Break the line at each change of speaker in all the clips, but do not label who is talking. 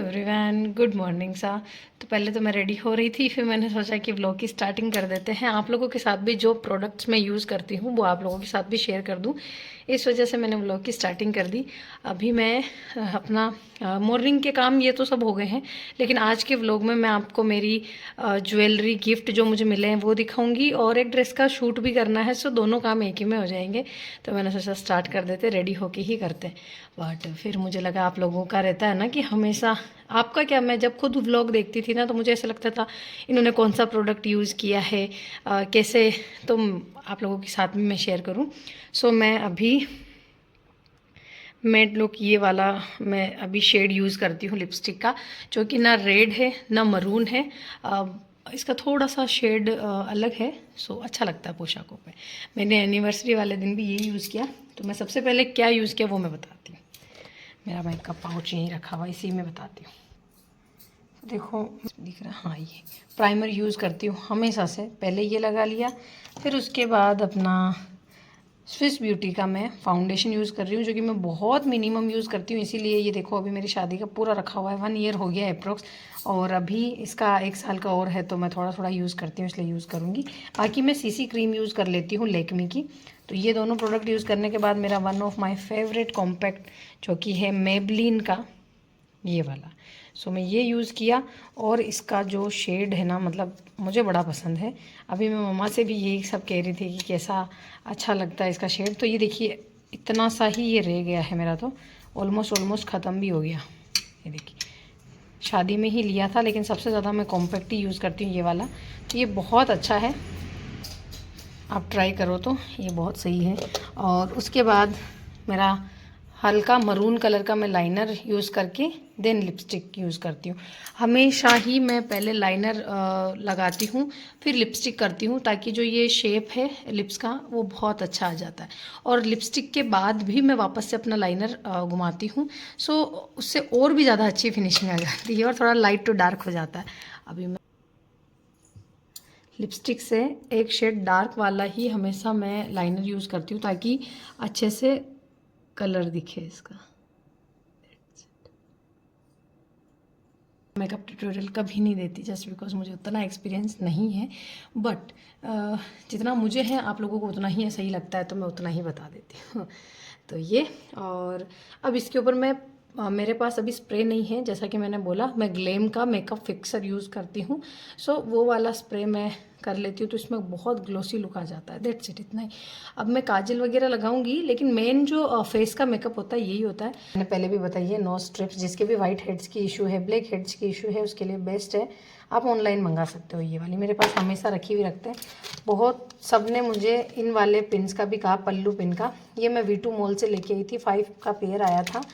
Everyone, good morning सा। तो पहले तो मैं रेडी हो रही थी, फिर मैंने सोचा कि व्लॉग की स्टार्टिंग कर देते हैं। आप लोगों के साथ भी जो प्रोडक्ट्स मैं यूज़ करती हूँ वो आप लोगों के साथ भी शेयर कर दूँ, इस वजह से मैंने व्लॉग की स्टार्टिंग कर दी। अभी मैं अपना मॉर्निंग के काम ये तो सब हो गए हैं, लेकिन आज के व्लॉग में मैं आपको मेरी ज्वेलरी गिफ्ट जो मुझे मिले हैं वो दिखाऊंगी, और एक ड्रेस का शूट भी करना है। सो दोनों काम एक ही में हो जाएंगे। तो मैंने सोचा स्टार्ट कर देते, रेडी होके ही करते। बट फिर मुझे लगा आप लोगों का रहता है ना कि हमेशा आपका क्या, मैं जब खुद व्लॉग देखती थी ना तो मुझे ऐसा लगता था इन्होंने कौन सा प्रोडक्ट यूज़ किया है, कैसे, तो आप लोगों के साथ में मैं शेयर करूं। सो मैं अभी मैट लुक ये वाला मैं अभी शेड यूज़ करती हूँ लिपस्टिक का, जो कि ना रेड है ना मरून है। इसका थोड़ा सा शेड अलग है। सो अच्छा लगता है पोशाकों पे। मैंने एनिवर्सरी वाले दिन भी ये यूज़ किया। तो मैं सबसे पहले क्या यूज़ किया वो मैं बताती हूँ। मेरा मेकअप पाउच यहीं रखा हुआ, इसी में बताती हूँ। देखो दिख रहा, हाँ ये प्राइमर यूज़ करती हूँ हमेशा से। पहले ये लगा लिया, फिर उसके बाद अपना स्विस ब्यूटी का मैं फाउंडेशन यूज़ कर रही हूँ, जो कि मैं बहुत मिनिमम यूज़ करती हूँ। इसीलिए ये देखो अभी मेरी शादी का पूरा रखा हुआ है, 1 ईयर हो गया है अप्रोक्स, और अभी इसका 1 साल का और है। तो मैं थोड़ा थोड़ा यूज़ करती हूँ, इसलिए यूज़ करूँगी। बाकी मैं सीसी क्रीम यूज़ कर लेती हूँ लैक्मे की। तो ये दोनों प्रोडक्ट यूज़ करने के बाद मेरा one of my favourite compact जो कि है मेबलिन का ये वाला, सो मैं ये यूज़ किया। और इसका जो शेड है ना, मतलब मुझे बड़ा पसंद है। अभी मैं मम्मा से भी यही सब कह रही थी कि कैसा अच्छा लगता है इसका शेड। तो ये देखिए इतना सा ही ये रह गया है मेरा, तो ऑलमोस्ट ख़त्म भी हो गया। ये देखिए शादी में ही लिया था, लेकिन सबसे ज़्यादा मैं कॉम्पैक्ट ही यूज़ करती हूँ ये वाला। तो ये बहुत अच्छा है, आप ट्राई करो तो ये बहुत सही है। और उसके बाद मेरा हल्का मरून कलर का मैं लाइनर यूज़ करके देन लिपस्टिक यूज़ करती हूँ। हमेशा ही मैं पहले लाइनर लगाती हूँ, फिर लिपस्टिक करती हूँ, ताकि जो ये शेप है लिप्स का वो बहुत अच्छा आ जाता है। और लिपस्टिक के बाद भी मैं वापस से अपना लाइनर घुमाती हूँ। सो उससे और भी ज़्यादा अच्छी फिनिशिंग आ जाती है, और थोड़ा लाइट टू डार्क हो जाता है। अभी मैं लिपस्टिक से एक शेड डार्क वाला ही हमेशा मैं लाइनर यूज़ करती हूँ, ताकि अच्छे से कलर दिखे इसका। मेकअप ट्यूटोरियल कभी नहीं देती, जस्ट बिकॉज मुझे उतना एक्सपीरियंस नहीं है। बट जितना मुझे है आप लोगों को उतना ही सही लगता है, तो मैं उतना ही बता देती हूँ। तो ये, और अब इसके ऊपर मैं मेरे पास अभी स्प्रे नहीं है, जैसा कि मैंने बोला मैं ग्लेम का मेकअप फिक्सर यूज़ करती हूँ। सो वो वाला स्प्रे मैं कर लेती हूँ, तो इसमें बहुत ग्लोसी लुक आ जाता है। दैट्स इट, इतना ही। अब मैं काजल वगैरह लगाऊंगी, लेकिन मेन जो फेस का मेकअप होता है यही होता है। मैंने पहले भी बताई है, नो स्ट्रिप्स, जिसके भी वाइट हेड्स की इशू है, ब्लैक हेड्स की इशू है, उसके लिए बेस्ट है। आप ऑनलाइन मंगा सकते हो। ये वाली मेरे पास हमेशा रखी हुई रखते हैं। बहुत सब ने मुझे इन वाले पिन्स का भी कहा, पल्लू पिन का। ये मैं V2 मॉल से लेके आई थी, 5 का पेयर आया था।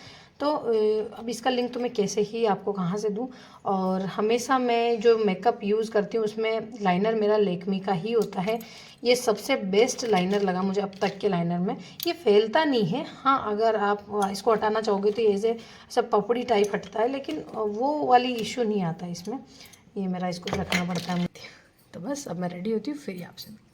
तो अब इसका लिंक तो मैं कैसे ही आपको कहाँ से दूँ। और हमेशा मैं जो मेकअप यूज़ करती हूँ उसमें लाइनर मेरा लैक्मे का ही होता है। ये सबसे बेस्ट लाइनर लगा मुझे अब तक के लाइनर में। ये फैलता नहीं है, हाँ अगर आप इसको हटाना चाहोगे तो ये से सब पपड़ी टाइप हटता है, लेकिन वो वाली इशू नहीं आता इसमें। ये मेरा इसको रखना पड़ता है मुझे। तो बस अब मैं रेडी होती हूँ, फिर आपसे मिलती हूँ।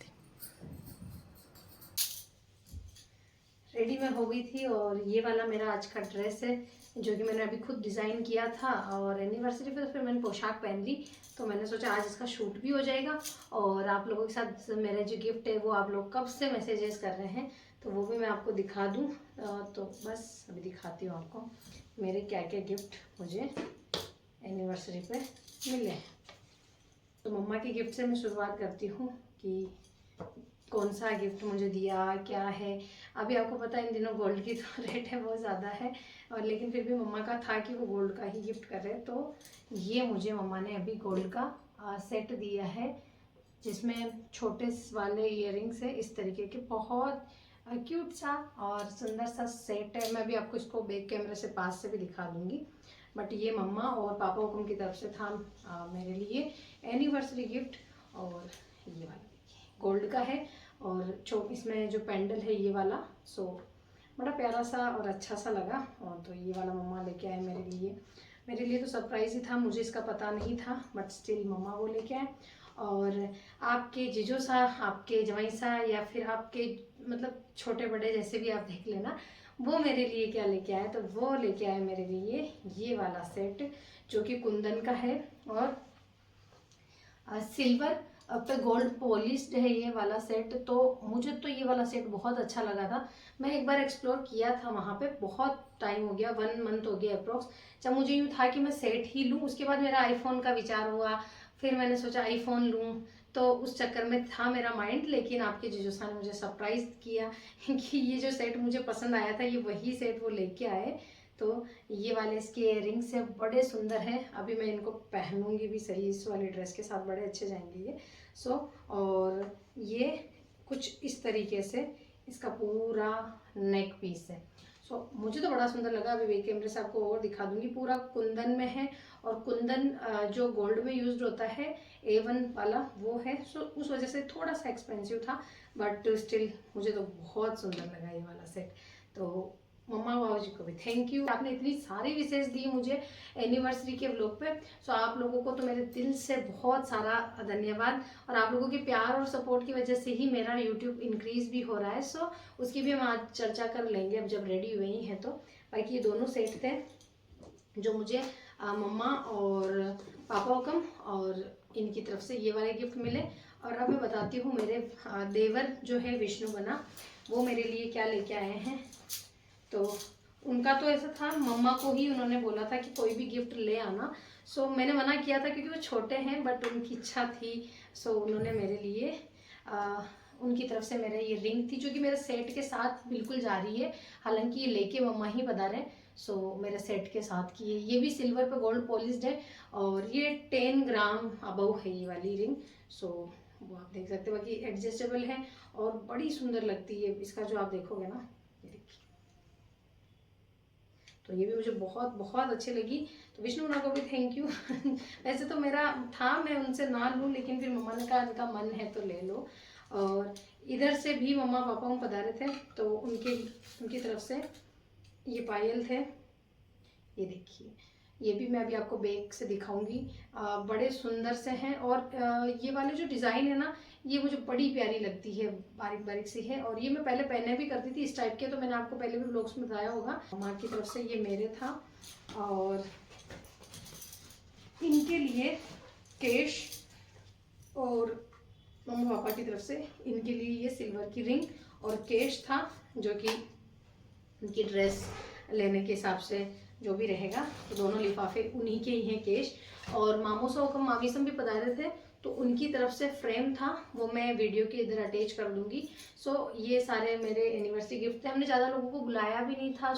रेडी मैं हो गई थी, और ये वाला मेरा आज का ड्रेस है, जो कि मैंने अभी खुद डिज़ाइन किया था, और एनिवर्सरी पे फिर मैंने पोशाक पहन ली। तो मैंने सोचा आज इसका शूट भी हो जाएगा, और आप लोगों के साथ मेरा जो गिफ्ट है वो आप लोग कब से मैसेजेस कर रहे हैं, तो वो भी मैं आपको दिखा दूँ। तो बस अभी दिखाती हूँ आपको मेरे क्या क्या गिफ्ट मुझे एनिवर्सरी पे मिले। तो मम्मा के गिफ्ट से मैं शुरुआत करती हूँ कि कौन सा गिफ्ट मुझे दिया, क्या है। अभी आपको पता है इन दिनों गोल्ड की तो रेट है बहुत ज़्यादा है, और लेकिन फिर भी मम्मा का था कि वो गोल्ड का ही गिफ्ट कर रहे हैं। तो ये मुझे मम्मा ने अभी गोल्ड का सेट दिया है, जिसमें छोटे वाले इयररिंग्स है इस तरीके के। बहुत क्यूट सा और सुंदर सा सेट है। मैं भी आपको इसको बैक कैमरे से पास से भी दिखा दूंगी। बट ये मम्मा और पापा हुकुम की तरफ से था मेरे लिए एनिवर्सरी गिफ्ट। और ये वाला देखिए गोल्ड का है, और इसमें जो पेंडल है ये वाला, सो बड़ा प्यारा सा और अच्छा सा लगा। और तो ये वाला मम्मा लेके आए मेरे लिए। मेरे लिए तो सरप्राइज ही था, मुझे इसका पता नहीं था, बट स्टिल मम्मा वो लेके आए। और आपके जीजो सा, आपके जवाई सा, या फिर आपके मतलब छोटे बड़े जैसे भी आप देख लेना, वो मेरे लिए क्या लेके आए, तो वो लेके आए मेरे लिए ये वाला सेट जो कि कुंदन का है और सिल्वर पे गोल्ड पॉलिश्ड है ये वाला सेट। तो मुझे तो ये वाला सेट बहुत अच्छा लगा था। मैं एक बार एक्सप्लोर किया था वहाँ पे, बहुत टाइम हो गया, 1 मंथ हो गया अप्रोक्स, जब मुझे यूँ था कि मैं सेट ही लूँ। उसके बाद मेरा आईफोन का विचार हुआ, फिर मैंने सोचा आईफोन लूँ, तो उस चक्कर में था मेरा माइंड। लेकिन आपके जीजूसा ने मुझे सरप्राइज किया कि ये जो सेट मुझे पसंद आया था ये वही सेट वो लेके आए। तो ये वाले इसके इयररिंग्स है, बड़े सुंदर हैं। अभी मैं इनको पहनूंगी भी सही, इस वाली ड्रेस के साथ बड़े अच्छे जाएंगे ये। और ये कुछ इस तरीके से इसका पूरा नेक पीस है। मुझे तो बड़ा सुंदर लगा। अभी बैक कैमरे से आपको और दिखा दूंगी। पूरा कुंदन में है और कुंदन जो गोल्ड में यूज्ड होता है A1 वाला वो है। उस वजह से थोड़ा सा एक्सपेंसिव था, बट स्टिल मुझे तो बहुत सुंदर लगा ये वाला सेट। तो मम्मा बाबा जी को भी थैंक यू, आपने इतनी सारी विशेष दी मुझे एनिवर्सरी के व्लॉग पे। आप लोगों को तो मेरे दिल से बहुत सारा धन्यवाद, और आप लोगों के प्यार और सपोर्ट की वजह से ही मेरा यूट्यूब इंक्रीज भी हो रहा है। उसकी भी हम आज चर्चा कर लेंगे अब जब रेडी हुए ही हैं तो। बाकी ये दोनों सेट थे जो मुझे मम्मा और पापा हुकम और इनकी तरफ से ये वाले गिफ्ट मिले। और अब मैं बताती हूँ मेरे देवर जो है विष्णु बना, वो मेरे लिए क्या लेके आए हैं। तो उनका तो ऐसा था, मम्मा को ही उन्होंने बोला था कि कोई भी गिफ्ट ले आना। मैंने मना किया था क्योंकि वो छोटे हैं, बट उनकी इच्छा थी। उन्होंने मेरे लिए उनकी तरफ से मेरे ये रिंग थी जो कि मेरे सेट के साथ बिल्कुल जा रही है। हालांकि ये लेके मम्मा ही बता रहे हैं। मेरे सेट के साथ की है। ये भी सिल्वर पे गोल्ड पॉलिश्ड है और ये 10 ग्राम अबव है ये वाली रिंग। वो आप देख सकते हो, बाकी एडजस्टेबल है और बड़ी सुंदर लगती है। इसका जो आप देखोगे ना, ये देखिए, तो ये भी मुझे बहुत बहुत अच्छी लगी। तो विष्णु को भी थैंक यू। वैसे तो मेरा था मैं उनसे ना लूँ, लेकिन फिर मम्मा ने कहा इनका मन है तो ले लो। और इधर से भी मम्मा पापा पधारे थे, तो उनकी तरफ से ये पायल थे। ये देखिए, ये भी मैं अभी आपको बैक से दिखाऊंगी। बड़े सुंदर से हैं। और ये वाले जो डिज़ाइन है ना, ये मुझे बड़ी प्यारी लगती है, बारीक बारीक सी है। और ये मैं पहले पहने भी करती थी इस टाइप के, तो मैंने आपको पहले भी ब्लॉग्स में बताया होगा। माँ की तरफ से ये मेरे था, और इनके लिए केश, और मम्मा पापा की तरफ से इनके लिए ये सिल्वर की रिंग और केश था, जो कि उनकी ड्रेस लेने के हिसाब से जो भी रहेगा। तो दोनों लिफाफे उन्हीं के ही हैं केश। और मामूसा हुकम मामीसम भी पधारे थे, तो उनकी तरफ से फ्रेम था, वो मैं वीडियो के इधर अटैच कर दूंगी। ये सारे मेरे एनिवर्सरी गिफ्ट थे। हमने ज़्यादा लोगों को बुलाया भी नहीं था,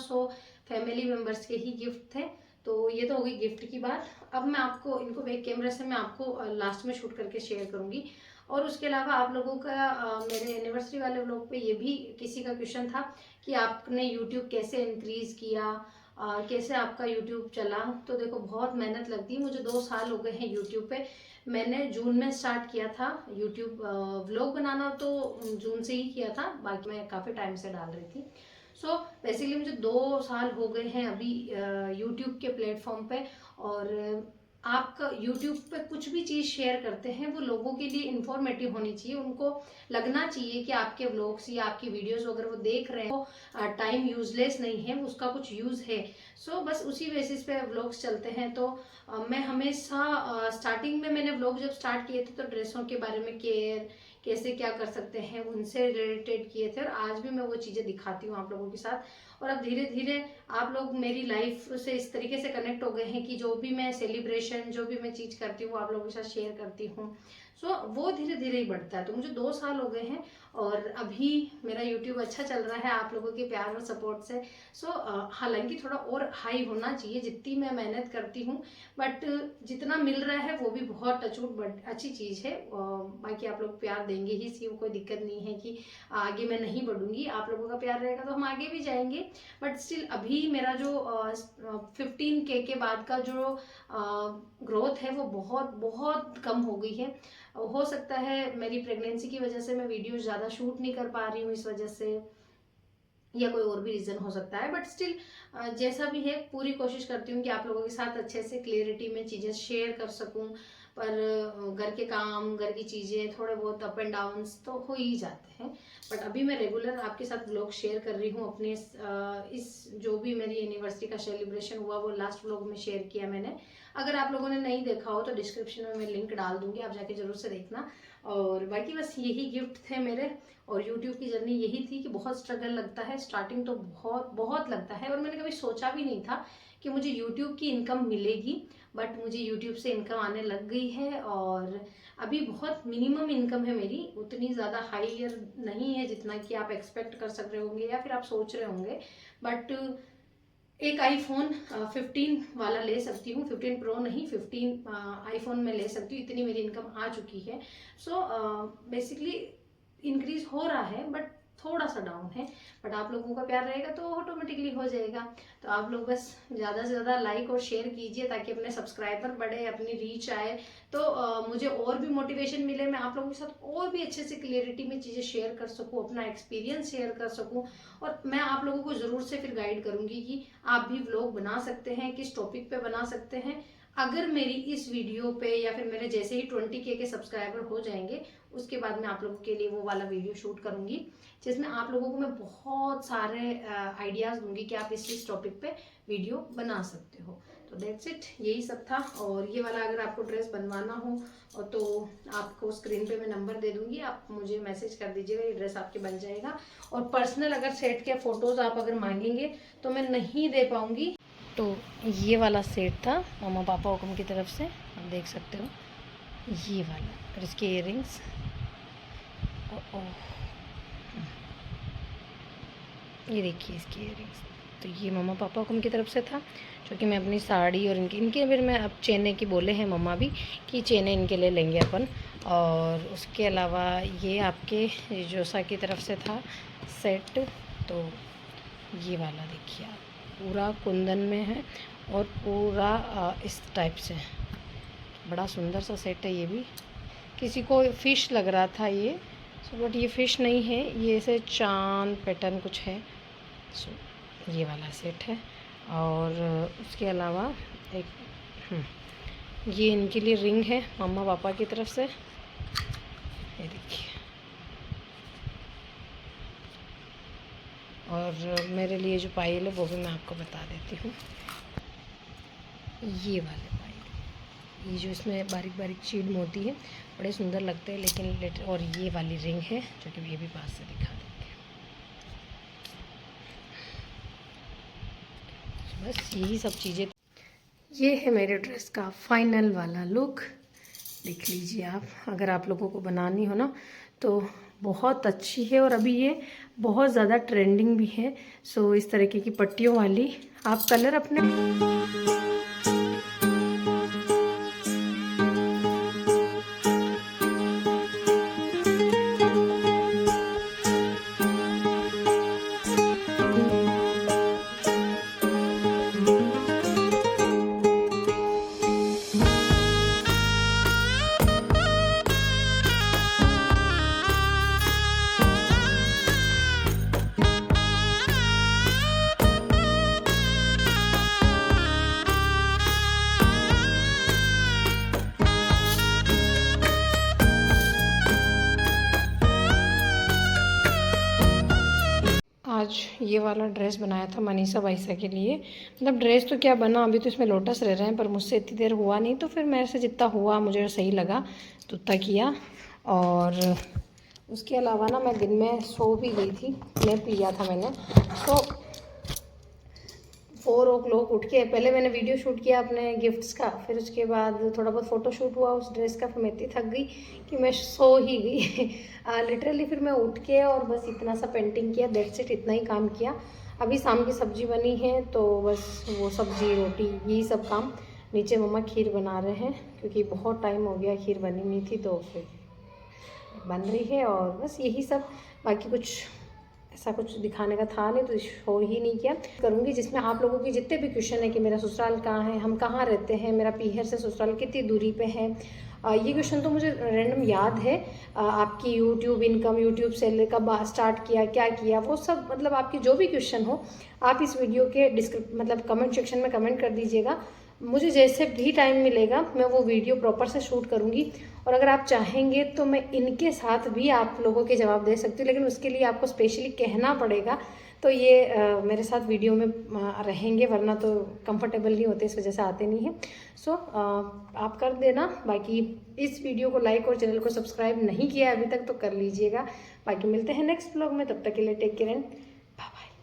फैमिली मेम्बर्स के ही गिफ्ट थे। तो ये तो हो गई गिफ्ट की बात। अब मैं आपको इनको बैक कैमरा से मैं आपको लास्ट में शूट करके शेयर करूंगी। और उसके अलावा आप लोगों का मेरे एनिवर्सरी वाले व्लॉग पे ये भी किसी का क्वेश्चन था कि आपने यूट्यूब कैसे इंक्रीज किया, कैसे आपका यूट्यूब चला। तो देखो, बहुत मेहनत लगती है। मुझे 2 साल हो गए हैं यूट्यूब पे। मैंने जून में स्टार्ट किया था यूट्यूब व्लॉग बनाना, तो जून से ही किया था, बाकी मैं काफ़ी टाइम से डाल रही थी। बेसिकली मुझे 2 साल हो गए हैं अभी यूट्यूब के प्लेटफॉर्म पे। और आपका यूट्यूब पे कुछ भी चीज़ शेयर करते हैं वो लोगों के लिए इंफॉर्मेटिव होनी चाहिए। उनको लगना चाहिए कि आपके व्लॉग्स या आपकी वीडियोस अगर वो देख रहे हैं वो टाइम यूजलेस नहीं है, उसका कुछ यूज़ है। बस उसी बेसिस पे व्लॉग्स चलते हैं। तो मैं हमेशा स्टार्टिंग में मैंने व्लॉग जब स्टार्ट किए थे तो ड्रेसों के बारे में केयर कैसे क्या कर सकते हैं उनसे रिलेटेड किए थे, और आज भी मैं वो चीज़ें दिखाती हूँ आप लोगों के साथ। और अब धीरे धीरे आप लोग मेरी लाइफ से इस तरीके से कनेक्ट हो गए हैं कि जो भी मैं सेलिब्रेशन जो भी मैं चीज़ करती हूँ वो आप लोगों के साथ शेयर करती हूँ। वो धीरे धीरे ही बढ़ता है। तो मुझे 2 साल हो गए हैं और अभी मेरा यूट्यूब अच्छा चल रहा है आप लोगों के प्यार और सपोर्ट से। हालांकि थोड़ा और हाई होना चाहिए जितनी मैं मेहनत करती हूँ, बट जितना मिल रहा है वो भी बहुत टचवुड अच्छी चीज़ है। बाकी आप लोग प्यार देंगे ही, इसकी कोई दिक्कत नहीं है कि आगे मैं नहीं बढ़ूंगी। आप लोगों का प्यार रहेगा तो हम आगे भी जाएंगे। बट स्टिल अभी मेरा जो 15K के बाद का जो ग्रोथ है वो बहुत बहुत कम हो गई है। हो सकता है मेरी प्रेगनेंसी की वजह से मैं वीडियो ज़्यादा शूट नहीं कर पा रही हूँ इस वजह से, या कोई और भी रीज़न हो सकता है। बट स्टिल जैसा भी है पूरी कोशिश करती हूँ कि आप लोगों के साथ अच्छे से क्लियरिटी में चीज़ें शेयर कर सकूँ। पर घर के काम, घर की चीज़ें, थोड़े बहुत अप एंड डाउन्स तो हो ही जाते हैं। बट अभी मैं रेगुलर आपके साथ व्लॉग शेयर कर रही हूँ अपने इस जो भी मेरी एनिवर्सरी का सेलिब्रेशन हुआ वो लास्ट व्लॉग में शेयर किया मैंने। अगर आप लोगों ने नहीं देखा हो तो डिस्क्रिप्शन में मैं लिंक डाल दूंगी, आप जाके जरूर से देखना। और बाकी बस यही गिफ्ट थे मेरे। और यूट्यूब की जर्नी यही थी कि बहुत स्ट्रगल लगता है, स्टार्टिंग तो बहुत बहुत लगता है, और मैंने कभी सोचा भी नहीं था कि मुझे यूट्यूब की इनकम मिलेगी, बट मुझे यूट्यूब से इनकम आने लग गई है। और अभी बहुत मिनिमम इनकम है मेरी, उतनी ज़्यादा हाईयर नहीं है जितना कि आप एक्सपेक्ट कर सक रहे होंगे या फिर आप सोच रहे होंगे। बट एक आईफोन 15 वाला ले सकती हूँ, 15 प्रो नहीं, 15 आईफोन में ले सकती हूँ, इतनी मेरी इनकम आ चुकी है। सो बेसिकली इंक्रीज हो रहा है बट थोड़ा सा डाउन है, बट आप लोगों का प्यार रहेगा तो ऑटोमेटिकली हो जाएगा। तो आप लोग बस ज़्यादा से ज़्यादा लाइक और शेयर कीजिए ताकि अपने सब्सक्राइबर बढ़े, अपनी रीच आए, तो मुझे और भी मोटिवेशन मिले, मैं आप लोगों के साथ और भी अच्छे से क्लियरिटी में चीज़ें शेयर कर सकूँ, अपना एक्सपीरियंस शेयर कर सकूँ। और मैं आप लोगों को ज़रूर से फिर गाइड करूँगी कि आप भी व्लॉग बना सकते हैं, किस टॉपिक पे बना सकते हैं। अगर मेरी इस वीडियो पे या फिर मेरे जैसे ही 20K के सब्सक्राइबर हो जाएंगे उसके बाद मैं आप लोगों के लिए वो वाला वीडियो शूट करूंगी जिसमें आप लोगों को मैं बहुत सारे आइडियाज़ दूंगी कि आप इस टॉपिक पे वीडियो बना सकते हो। तो दैट्स इट, यही सब था। और ये वाला अगर आपको ड्रेस बनवाना हो तो आपको स्क्रीन पे मैं नंबर दे दूंगी, आप मुझे मैसेज कर दीजिएगा, ये ड्रेस आपके बन जाएगा। और पर्सनल अगर सेट के फ़ोटोज़ आप अगर मांगेंगे तो मैं नहीं दे पाऊँगी। तो ये वाला सेट था मम्मा पापा हुक्म की तरफ से, आप देख सकते हो ये वाला, और इसके इयररिंग्स, ये देखिए इसकी इयररिंग्स। तो ये मम्मा पापा हुक्म की तरफ से था, जो कि मैं अपनी साड़ी और इनके फिर मैं अब चेने की बोले हैं मम्मा भी कि चेने इनके ले लेंगे अपन। और उसके अलावा ये आपके जोसा की तरफ से था सेट। तो ये वाला देखिए आप, पूरा कुंदन में है और पूरा इस टाइप से बड़ा सुंदर सा सेट है। ये भी किसी को फ़िश लग रहा था ये, सो बट ये फ़िश नहीं है, ये ऐसे चांद पैटर्न कुछ है। सो ये वाला सेट है। और उसके अलावा एक ये इनके लिए रिंग है मम्मा पापा की तरफ से, ये देखिए। और मेरे लिए जो पायल है वो भी मैं आपको बता देती हूँ, ये वाले पायल, ये जो इसमें बारीक बारीक चीड़ मोती है, बड़े सुंदर लगते हैं लेकिन और ये वाली रिंग है जो कि ये भी पास से दिखा देंगे। बस यही सब चीज़ें। ये है मेरे ड्रेस का फाइनल वाला लुक, देख लीजिए आप। अगर आप लोगों को बनानी हो ना तो बहुत अच्छी है, और अभी ये बहुत ज़्यादा ट्रेंडिंग भी है। सो इस तरीके की पट्टियों वाली आप कलर अपने आज ये वाला ड्रेस बनाया था मनीषा बाईसा के लिए। मतलब ड्रेस तो क्या बना, अभी तो इसमें लोटस रह रहे हैं, पर मुझसे इतनी देर हुआ नहीं, तो फिर मेरे से जितना हुआ मुझे सही लगा तो उतना किया। और उसके अलावा ना मैं दिन में सो भी गई थी, स्नैप लिया था मैंने। तो 4 o'clock उठ के पहले मैंने वीडियो शूट किया अपने गिफ्ट्स का, फिर उसके बाद थोड़ा बहुत फ़ोटो शूट हुआ उस ड्रेस का, फिर मैं इतनी थक गई कि मैं सो ही गई लिटरली। फिर मैं उठ के और बस इतना सा पेंटिंग किया, दैट्स इट, इतना ही काम किया। अभी शाम की सब्ज़ी बनी है तो बस वो सब्ज़ी रोटी यही सब काम। नीचे मम्मा खीर बना रहे हैं क्योंकि बहुत टाइम हो गया खीर बनी नहीं थी, तो फिर बन रही है। और बस यही सब, बाकी कुछ ऐसा कुछ दिखाने का था नहीं तो शो ही नहीं किया। करूँगी जिसमें आप लोगों के जितने भी क्वेश्चन है कि मेरा ससुराल कहाँ है, हम कहाँ रहते हैं, मेरा पीहर से ससुराल कितनी दूरी पे है, ये क्वेश्चन तो मुझे रैंडम याद है। आपकी यूट्यूब इनकम, यूट्यूब से कब स्टार्ट किया, क्या किया, वो सब मतलब आपकी जो भी क्वेश्चन हो आप इस वीडियो के मतलब कमेंट सेक्शन में कमेंट कर दीजिएगा। मुझे जैसे भी टाइम मिलेगा मैं वो वीडियो प्रॉपर से शूट करूँगी। और अगर आप चाहेंगे तो मैं इनके साथ भी आप लोगों के जवाब दे सकती हूँ, लेकिन उसके लिए आपको स्पेशली कहना पड़ेगा। तो ये मेरे साथ वीडियो में रहेंगे, वरना तो कंफर्टेबल नहीं होते, इस वजह से आते नहीं हैं। सो आप कर देना। बाकी इस वीडियो को लाइक और चैनल को सब्सक्राइब नहीं किया अभी तक तो कर लीजिएगा। बाकी मिलते हैं नेक्स्ट व्लॉग में, तब तक के लिए take care and bye bye.